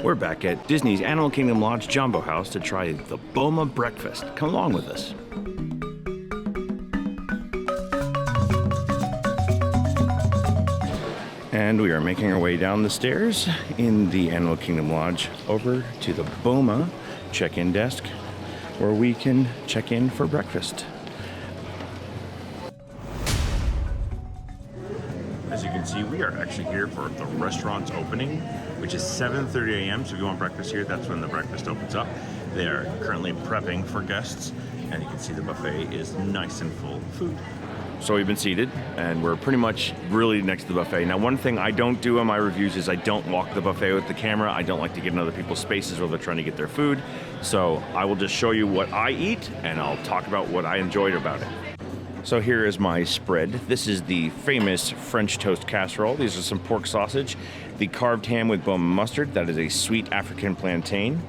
We're back at Disney's Animal Kingdom Lodge Jumbo House to try the Boma breakfast. Come along with us. And we are making our way down the stairs in the Animal Kingdom Lodge over to the Boma check-in desk where we can check in for breakfast. As you can see, we are actually here for the restaurant's opening, which is 7:30 a.m. So if you want breakfast here, that's when the breakfast opens up. They are currently prepping for guests, and you can see the buffet is nice and full of food. So we've been seated, and we're pretty much really next to the buffet. Now, one thing I don't do in my reviews is I don't walk the buffet with the camera. I don't like to get in other people's spaces while they're trying to get their food. So I will just show you what I eat, and I'll talk about what I enjoyed about it. So here is my spread. This is the famous French toast casserole. These are some pork sausage, the carved ham with Boma mustard. That is a sweet African plantain.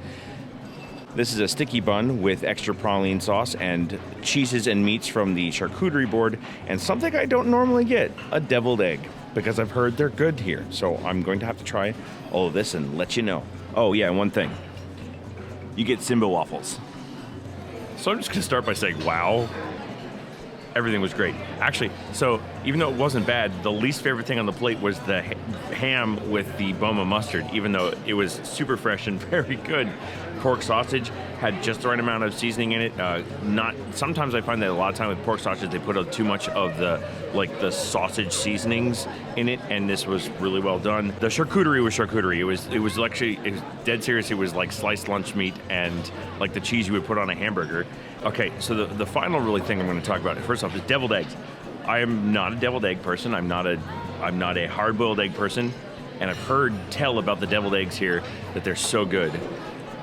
This is a sticky bun with extra praline sauce and cheeses and meats from the charcuterie board, and something I don't normally get, a deviled egg, because I've heard they're good here. So I'm going to have to try all of this and let you know. Oh yeah, one thing. You get Simba waffles. So I'm just gonna start by saying, wow. Everything was great. Actually, so even though it wasn't bad, the least favorite thing on the plate was the ham with the Boma mustard, even though it was super fresh and very good. Pork sausage had just the right amount of seasoning in it. Sometimes I find that a lot of time with pork sausage, they put too much of the sausage seasonings in it, and this was really well done. The charcuterie was charcuterie. It was dead serious. It was like sliced lunch meat and like the cheese you would put on a hamburger. Okay, so the final really thing I'm going to talk about, first off, is deviled eggs. I am not a deviled egg person. I'm not a hard-boiled egg person, and I've heard tell about the deviled eggs here that they're so good,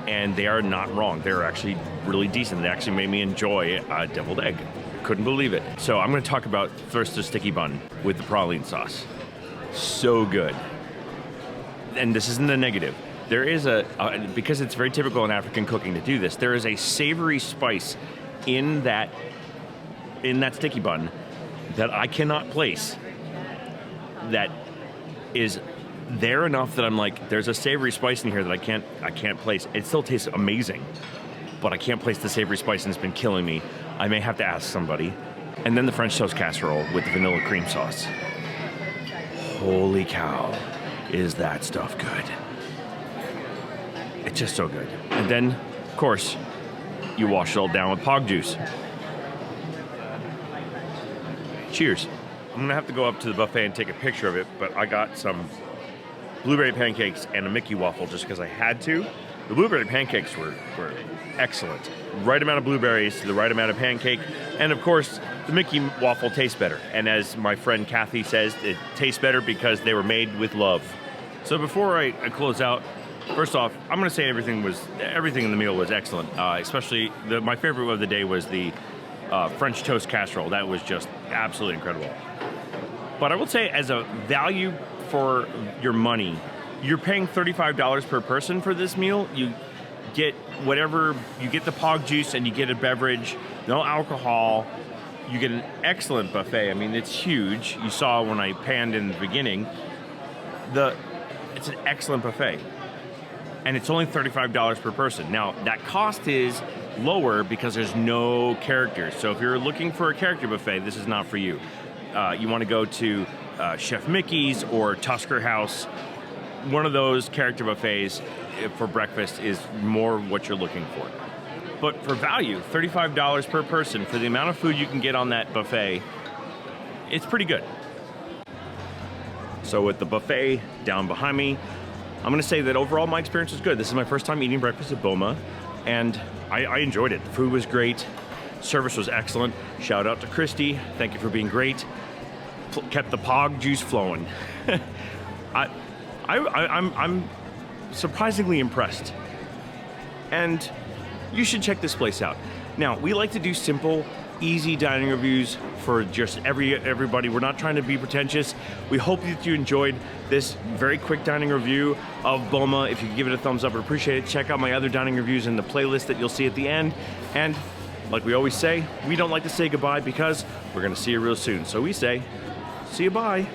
and they are not wrong. They're actually really decent. They actually made me enjoy a deviled egg. Couldn't believe it. So I'm going to talk about first the sticky bun with the praline sauce. So good. And this isn't a negative. There is because it's very typical in African cooking to do this, there is a savory spice in that sticky bun that I cannot place, that is there enough that I'm like, there's a savory spice in here that I can't place. It still tastes amazing, but I can't place the savory spice, and it's been killing me. I may have to ask somebody. And then the French toast casserole with the vanilla cream sauce. Holy cow, is that stuff good. It's just so good. And then, of course, you wash it all down with pog juice. Cheers. I'm gonna have to go up to the buffet and take a picture of it, but I got some blueberry pancakes and a Mickey waffle just because I had to. The blueberry pancakes were excellent. Right amount of blueberries to the right amount of pancake. And of course, the Mickey waffle tastes better. And as my friend Kathy says, it tastes better because they were made with love. So before I close out, first off, I'm going to say everything in the meal was excellent. Especially my favorite of the day was the French toast casserole. That was just absolutely incredible. But I will say, as a value for your money, you're paying $35 per person for this meal. You get you get the pog juice and you get a beverage, no alcohol. You get an excellent buffet. I mean, it's huge. You saw when I panned in the beginning. It's an excellent buffet. And it's only $35 per person. Now, that cost is lower because there's no characters. So if you're looking for a character buffet, this is not for you. You want to go to Chef Mickey's or Tusker House. One of those character buffets for breakfast is more what you're looking for. But for value, $35 per person for the amount of food you can get on that buffet, it's pretty good. So with the buffet down behind me, I'm going to say that overall my experience was good. This is my first time eating breakfast at Boma, and I enjoyed it. The food was great. Service was excellent. Shout out to Christy. Thank you for being great. Kept the pog juice flowing. I'm surprisingly impressed. And you should check this place out. Now, we like to do simple, easy dining reviews for just everybody. We're not trying to be pretentious. We hope that you enjoyed this very quick dining review of Boma. If you could give it a thumbs up, I'd appreciate it. Check out my other dining reviews in the playlist that you'll see at the end. And like we always say, we don't like to say goodbye because we're going to see you real soon. So we say, see you bye.